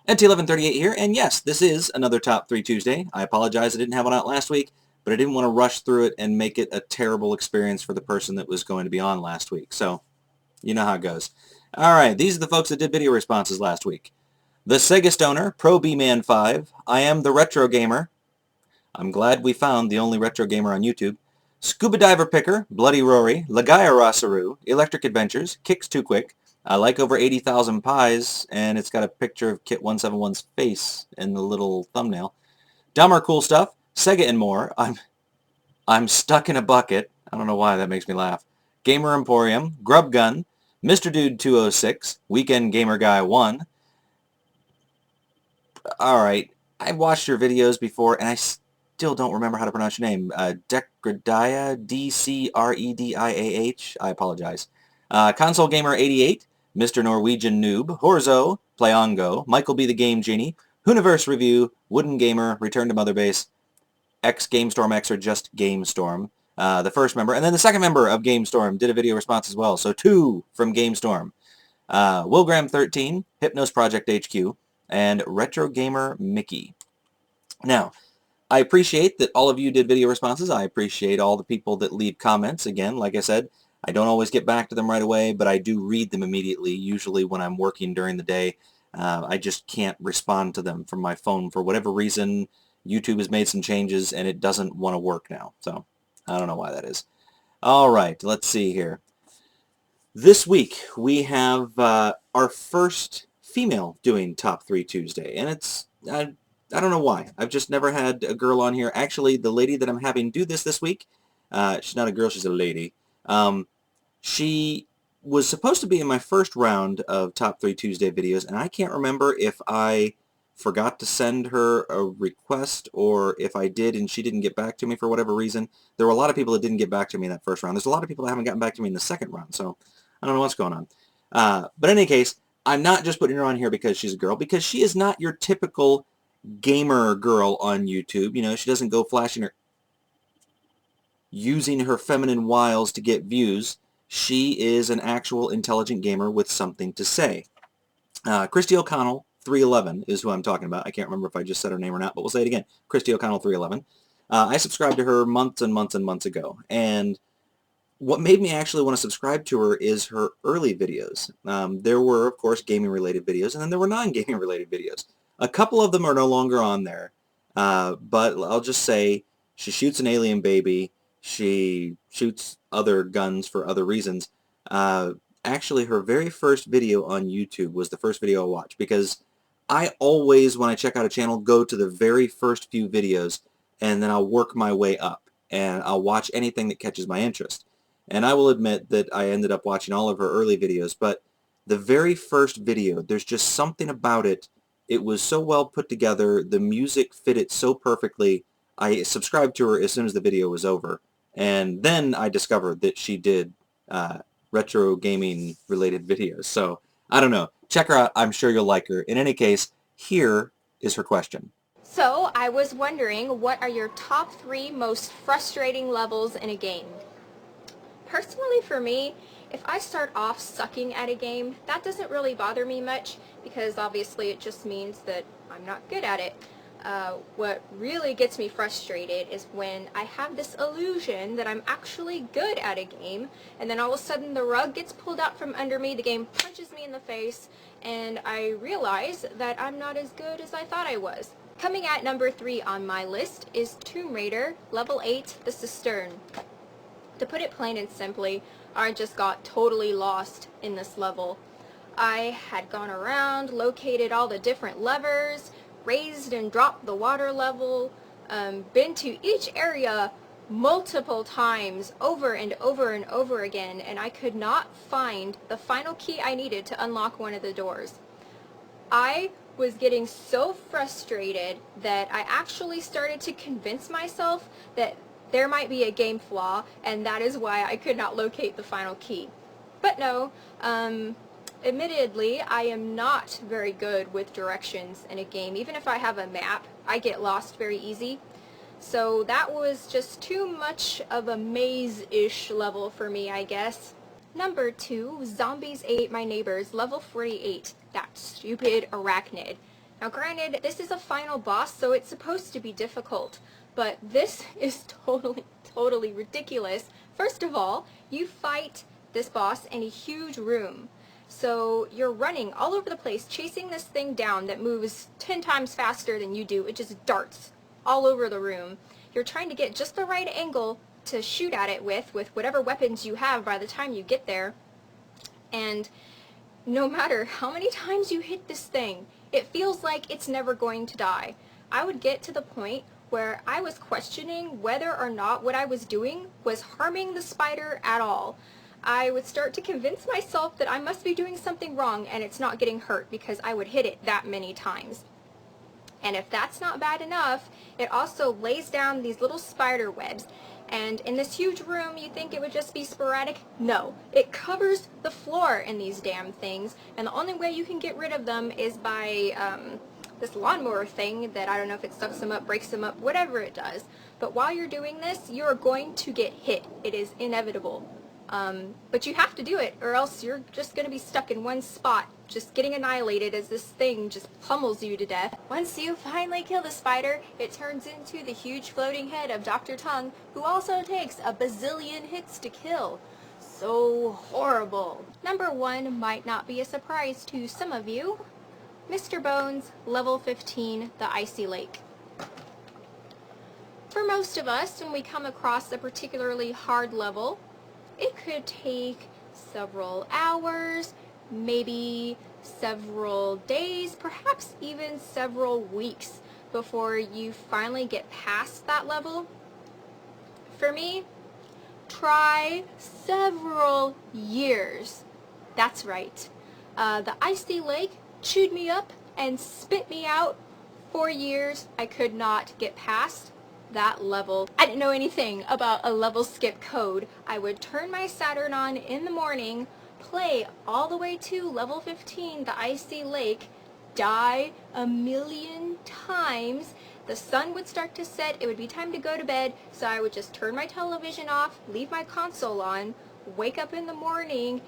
NT1138 here, and yes, this is another Top 3 Tuesday. I apologize I didn't have one out last week, but I didn't want to rush through it and make it a terrible experience for the person that was going to be on last week. So, you know how it goes. Alright, these are the folks that did video responses last week. The Sega Stoner, Pro B-Man 5, I Am the Retro Gamer. I'm glad we found the only retro gamer on YouTube. Scuba Diver Picker, Bloody Rory, Lagaya Rosaru, Electric Adventures, Kicks Too Quick, I like over 80,000 pies, and it's got a picture of Kit 171's face in the little thumbnail. Dumber Cool Stuff, Sega and More, I'm Stuck in a Bucket, I don't know why that makes me laugh. Gamer Emporium, Grub Gun, Mr. Dude 206, Weekend Gamer Guy 1. Alright, I've watched your videos before, and I still don't remember how to pronounce your name. Dekrediah, D-C-R-E-D-I-A-H. I apologize. Console Gamer 88, Mr. Norwegian Noob, Horzo, Playongo, Michael B. the Game Genie, Hooniverse Review, Wooden Gamer, Return to Mother Base, X GameStorm X or just GameStorm, the first member, and then the second member of GameStorm did a video response as well, so 2 from GameStorm. Wilgram13, Hypnos Project HQ, and Retro Gamer Mickey. Now, I appreciate that all of you did video responses. I appreciate all the people that leave comments. Again, like I said, I don't always get back to them right away, but I do read them immediately, usually when I'm working during the day. I just can't respond to them from my phone for whatever reason. YouTube has made some changes, and it doesn't want to work now. So, I don't know why that is. All right, let's see here. This week, we have our first female doing Top 3 Tuesday, and it's... I don't know why. I've just never had a girl on here. Actually, the lady that I'm having do this week, she's not a girl, she's a lady. She was supposed to be in my first round of Top 3 Tuesday videos, and I can't remember if I forgot to send her a request or if I did and she didn't get back to me for whatever reason. There were a lot of people that didn't get back to me in that first round. There's a lot of people that haven't gotten back to me in the second round, so I don't know what's going on. But in any case, I'm not just putting her on here because she's a girl, because she is not your typical gamer girl on YouTube. You know, she doesn't go flashing her, using her feminine wiles to get views. She is an actual intelligent gamer with something to say. kristioconnell311 is who I'm talking about. I can't remember if I just said her name or not, but we'll say it again. kristioconnell311. I subscribed to her months and months and months ago, and what made me actually want to subscribe to her is her early videos. There were, of course, gaming-related videos, and then there were non-gaming-related videos. A couple of them are no longer on there, but I'll just say she shoots an alien baby. She shoots other guns for other reasons. Actually, her very first video on YouTube was the first video I watched, because I always, when I check out a channel, go to the very first few videos, and then I'll work my way up, and I'll watch anything that catches my interest. And I will admit that I ended up watching all of her early videos, but the very first video, there's just something about it. It was so well put together. The music fit it so perfectly. I subscribed to her as soon as the video was over. And then I discovered that she did retro gaming related videos. So, I don't know. Check her out. I'm sure you'll like her. In any case, here is her question. So, I was wondering, what are your top 3 most frustrating levels in a game? Personally, for me, if I start off sucking at a game, that doesn't really bother me much, because obviously it just means that I'm not good at it. What really gets me frustrated is when I have this illusion that I'm actually good at a game, and then all of a sudden the rug gets pulled out from under me, the game punches me in the face, and I realize that I'm not as good as I thought I was. Coming at number 3 on my list is Tomb Raider, Level 8, The Cistern. To put it plain and simply, I just got totally lost in this level. I had gone around, located all the different levers, raised and dropped the water level, been to each area multiple times over and over and over again, and I could not find the final key I needed to unlock one of the doors. I was getting so frustrated that I actually started to convince myself that there might be a game flaw, and that is why I could not locate the final key. But no, admittedly, I am not very good with directions in a game. Even if I have a map, I get lost very easy. So that was just too much of a maze-ish level for me, I guess. Number 2, Zombies Ate My Neighbors, level 48. That stupid arachnid. Now granted, this is a final boss, so it's supposed to be difficult, but this is totally ridiculous. First of all, you fight this boss in a huge room. So you're running all over the place, chasing this thing down that moves 10 times faster than you do. It just darts all over the room. You're trying to get just the right angle to shoot at it with whatever weapons you have by the time you get there. And no matter how many times you hit this thing, it feels like it's never going to die. I would get to the point where I was questioning whether or not what I was doing was harming the spider at all. I would start to convince myself that I must be doing something wrong and it's not getting hurt because I would hit it that many times. And if that's not bad enough, it also lays down these little spider webs. And in this huge room, you think it would just be sporadic? No. It covers the floor in these damn things, and the only way you can get rid of them is by this lawnmower thing that I don't know if it sucks them up, breaks them up, whatever it does. But while you're doing this, you're going to get hit. It is inevitable. But you have to do it, or else you're just going to be stuck in one spot, just getting annihilated as this thing just pummels you to death. Once you finally kill the spider, it turns into the huge floating head of Dr. Tongue, who also takes a bazillion hits to kill. So horrible. Number 1 might not be a surprise to some of you. Mr. Bones, level 15, the Icy Lake. For most of us, when we come across a particularly hard level, it could take several hours, maybe several days, perhaps even several weeks before you finally get past that level. For me, try several years. That's right. The Icy Lake chewed me up and spit me out. 4 years I could not get past that level. I didn't know anything about a level skip code. I would turn my Saturn on in the morning, play all the way to level 15, the Icy Lake, die a million times. The sun would start to set, it would be time to go to bed, so I would just turn my television off, leave my console on, wake up in the morning,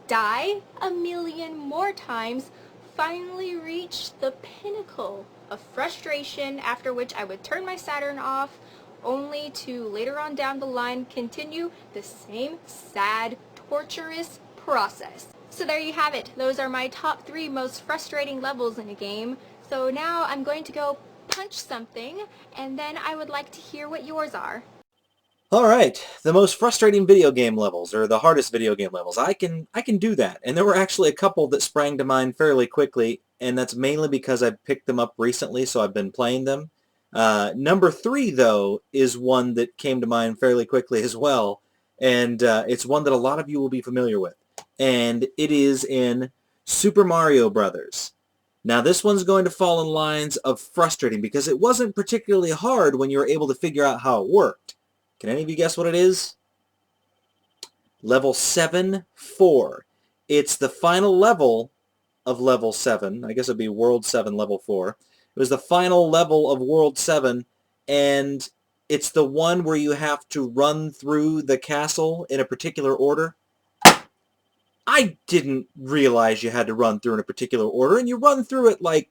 die a million more times, finally reach the pinnacle of frustration, after which I would turn my Saturn off, only to later on down the line continue the same sad, torturous process. So there you have it. Those are my top 3 most frustrating levels in a game. So now I'm going to go punch something, and then I would like to hear what yours are. Alright, the most frustrating video game levels, or the hardest video game levels. I can do that. And there were actually a couple that sprang to mind fairly quickly, and that's mainly because I picked them up recently, so I've been playing them. Number 3, though, is one that came to mind fairly quickly as well, and it's one that a lot of you will be familiar with. And it is in Super Mario Brothers. Now this one's going to fall in lines of frustrating because it wasn't particularly hard when you were able to figure out how it worked. Can any of you guess what it is? Level 7-4. It's the final level of Level 7. I guess it would be World 7, Level 4. It was the final level of World 7, and it's the one where you have to run through the castle in a particular order. I didn't realize you had to run through in a particular order, and you run through it like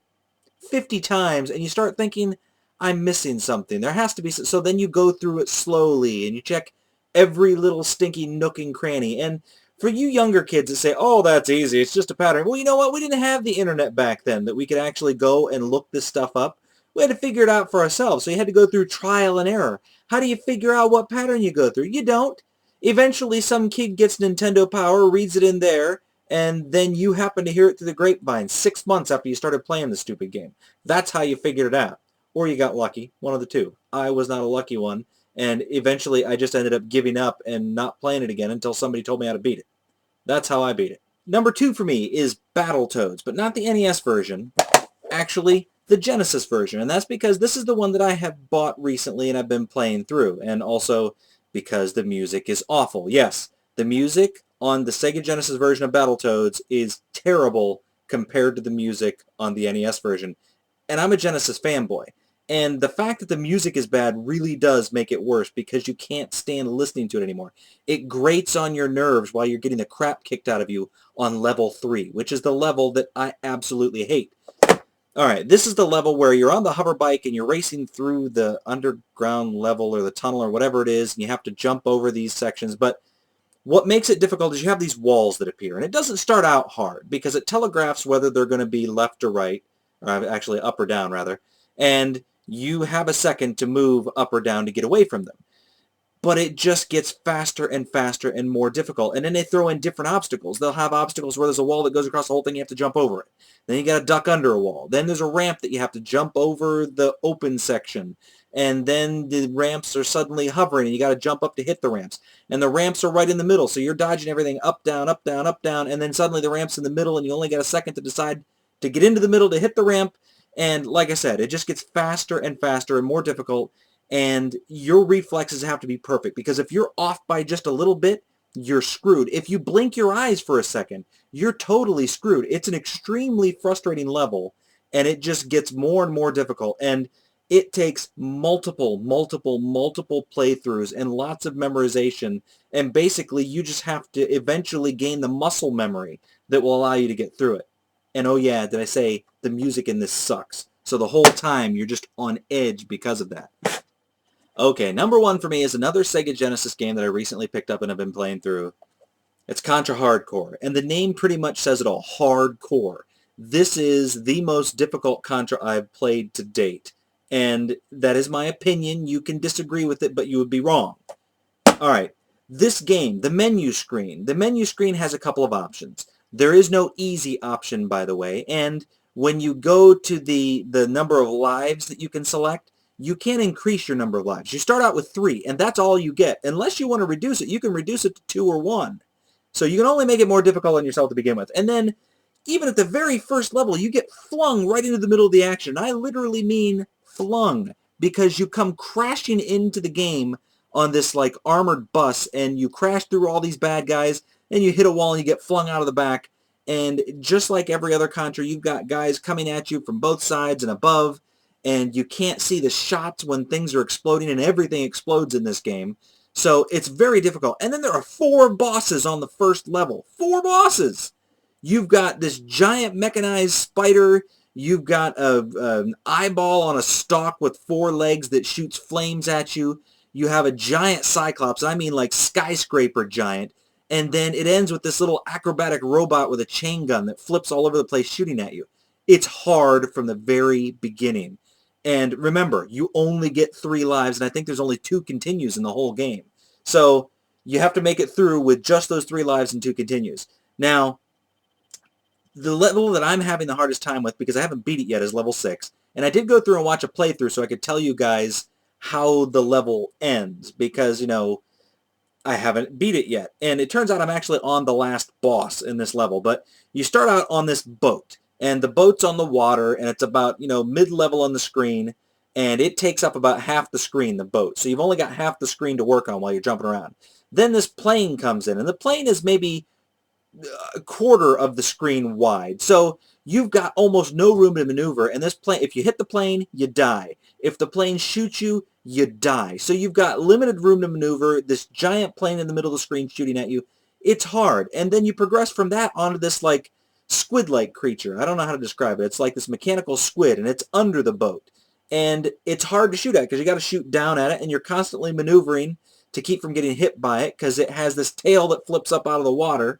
50 times, and you start thinking, I'm missing something. There has to be... So then you go through it slowly, and you check every little stinky nook and cranny. And for you younger kids that say, oh, that's easy, it's just a pattern. Well, you know what? We didn't have the internet back then that we could actually go and look this stuff up. We had to figure it out for ourselves. So you had to go through trial and error. How do you figure out what pattern you go through? You don't. Eventually, some kid gets Nintendo Power, reads it in there, and then you happen to hear it through the grapevine 6 months after you started playing the stupid game. That's how you figured it out. Or you got lucky. One of the two. I was not a lucky one, and eventually I just ended up giving up and not playing it again until somebody told me how to beat it. That's how I beat it. Number 2 for me is Battletoads, but not the NES version. Actually, the Genesis version, and that's because this is the one that I have bought recently and I've been playing through, and also because the music is awful. Yes, the music on the Sega Genesis version of Battletoads is terrible compared to the music on the NES version. And I'm a Genesis fanboy. And the fact that the music is bad really does make it worse because you can't stand listening to it anymore. It grates on your nerves while you're getting the crap kicked out of you on level 3, which is the level that I absolutely hate. All right, this is the level where you're on the hover bike and you're racing through the underground level or the tunnel or whatever it is, and you have to jump over these sections. But what makes it difficult is you have these walls that appear, and it doesn't start out hard because it telegraphs whether they're going to be left or right, or actually up or down rather, and you have a second to move up or down to get away from them. But it just gets faster and faster and more difficult. And then they throw in different obstacles. They'll have obstacles where there's a wall that goes across the whole thing, you have to jump over it. Then you got to duck under a wall. Then there's a ramp that you have to jump over the open section. And then the ramps are suddenly hovering, and you got to jump up to hit the ramps. And the ramps are right in the middle, so you're dodging everything up, down, up, down, up, down, and then suddenly the ramp's in the middle, and you only got a second to decide to get into the middle to hit the ramp. And like I said, it just gets faster and faster and more difficult, and your reflexes have to be perfect, because if you're off by just a little bit, you're screwed. If you blink your eyes for a second, you're totally screwed. It's an extremely frustrating level, and it just gets more and more difficult, and it takes multiple playthroughs and lots of memorization, and basically you just have to eventually gain the muscle memory that will allow you to get through it. And oh yeah, did I say the music in this sucks? So the whole time you're just on edge because of that. Okay, number one for me is another Sega Genesis game that I recently picked up and have been playing through. It's Contra Hardcore, and the name pretty much says it all, hardcore. This is the most difficult Contra I've played to date, and that is my opinion. You can disagree with it, but you would be wrong. Alright, this game, the menu screen has a couple of options. There is no easy option, by the way, and when you go to the number of lives that you can select, you can't increase your number of lives. You start out with 3, and that's all you get. Unless you want to reduce it, you can reduce it to 2 or 1. So you can only make it more difficult on yourself to begin with. And then, even at the very first level, you get flung right into the middle of the action. I literally mean flung, because you come crashing into the game on this like armored bus, and you crash through all these bad guys, and you hit a wall and you get flung out of the back. And just like every other Contra, you've got guys coming at you from both sides and above, and you can't see the shots when things are exploding, and everything explodes in this game. So it's very difficult. And then there are 4 bosses on the first level. 4 bosses! You've got this giant mechanized spider. You've got an eyeball on a stalk with 4 legs that shoots flames at you. You have a giant cyclops. I mean like skyscraper giant. And then it ends with this little acrobatic robot with a chain gun that flips all over the place shooting at you. It's hard from the very beginning. And remember, you only get 3 lives, and I think there's only 2 continues in the whole game. So you have to make it through with just those 3 lives and 2 continues. Now, the level that I'm having the hardest time with, because I haven't beat it yet, is level 6. And I did go through and watch a playthrough so I could tell you guys how the level ends, because, you know, I haven't beat it yet. And it turns out I'm actually on the last boss in this level. But you start out on this boat, and the boat's on the water, and it's about, you know, mid-level on the screen, and it takes up about half the screen, the boat. So you've only got half the screen to work on while you're jumping around. Then this plane comes in, and the plane is maybe a quarter of the screen wide. So you've got almost no room to maneuver, and this plane, if you hit the plane, you die. If the plane shoots you, you die. So you've got limited room to maneuver, this giant plane in the middle of the screen shooting at you. It's hard. And then you progress from that onto this like squid-like creature. I don't know how to describe it. It's like this mechanical squid, and it's under the boat. And it's hard to shoot at because you got to shoot down at it, and you're constantly maneuvering to keep from getting hit by it because it has this tail that flips up out of the water,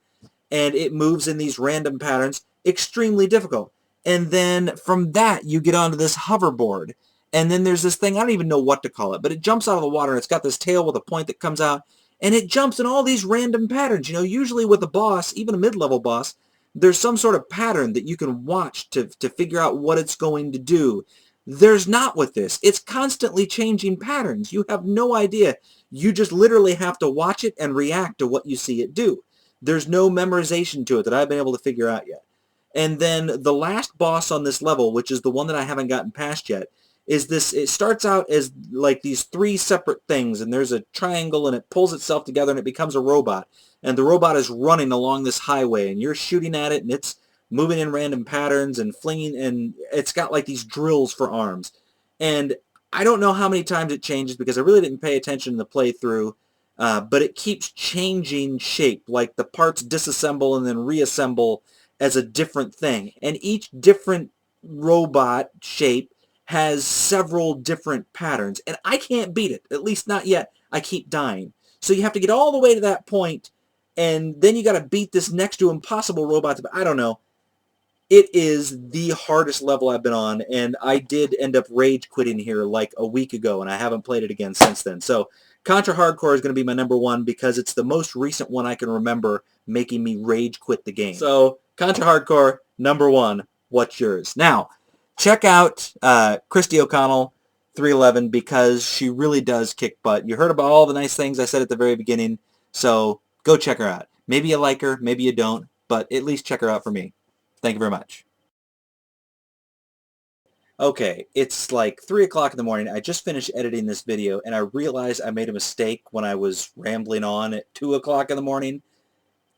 and it moves in these random patterns. Extremely difficult. And then from that, you get onto this hoverboard. And then there's this thing, I don't even know what to call it, but it jumps out of the water, and it's got this tail with a point that comes out, and it jumps in all these random patterns. You know, usually with a boss, even a mid-level boss, there's some sort of pattern that you can watch to figure out what it's going to do. There's not with this. It's constantly changing patterns. You have no idea. You just literally have to watch it and react to what you see it do. There's no memorization to it that I've been able to figure out yet. And then the last boss on this level, which is the one that I haven't gotten past yet, is this. It starts out as like these 3 separate things, and there's a triangle, and it pulls itself together, and it becomes a robot. And the robot is running along this highway, and you're shooting at it, and it's moving in random patterns and flinging, and it's got like these drills for arms. And I don't know how many times it changes because I really didn't pay attention in the playthrough, but it keeps changing shape. Like the parts disassemble and then reassemble as a different thing. And each different robot shape has several different patterns, and I can't beat it, at least not yet. I keep dying. So you have to get all the way to that point, and then you got to beat this next to impossible robot. I don't know. It is the hardest level I've been on, and I did end up rage quitting here like a week ago, and I haven't played it again since then. So Contra Hardcore is going to be my number one because it's the most recent one I can remember making me rage quit the game. So Contra Hardcore, number one. What's yours? Now, check out Christy O'Connell 311 because she really does kick butt. You heard about all the nice things I said at the very beginning, so go check her out. Maybe you like her, maybe you don't, but at least check her out for me. Thank you very much. Okay, it's like 3 o'clock in the morning. I just finished editing this video, and I realized I made a mistake when I was rambling on at 2 o'clock in the morning.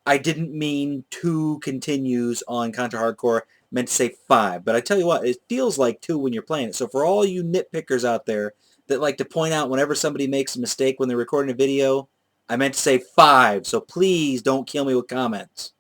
I didn't mean 2 continues on Contra Hardcore. I meant to say 5. But I tell you what, it feels like 2 when you're playing it. So for all you nitpickers out there that like to point out whenever somebody makes a mistake when they're recording a video, I meant to say 5. So please don't kill me with comments.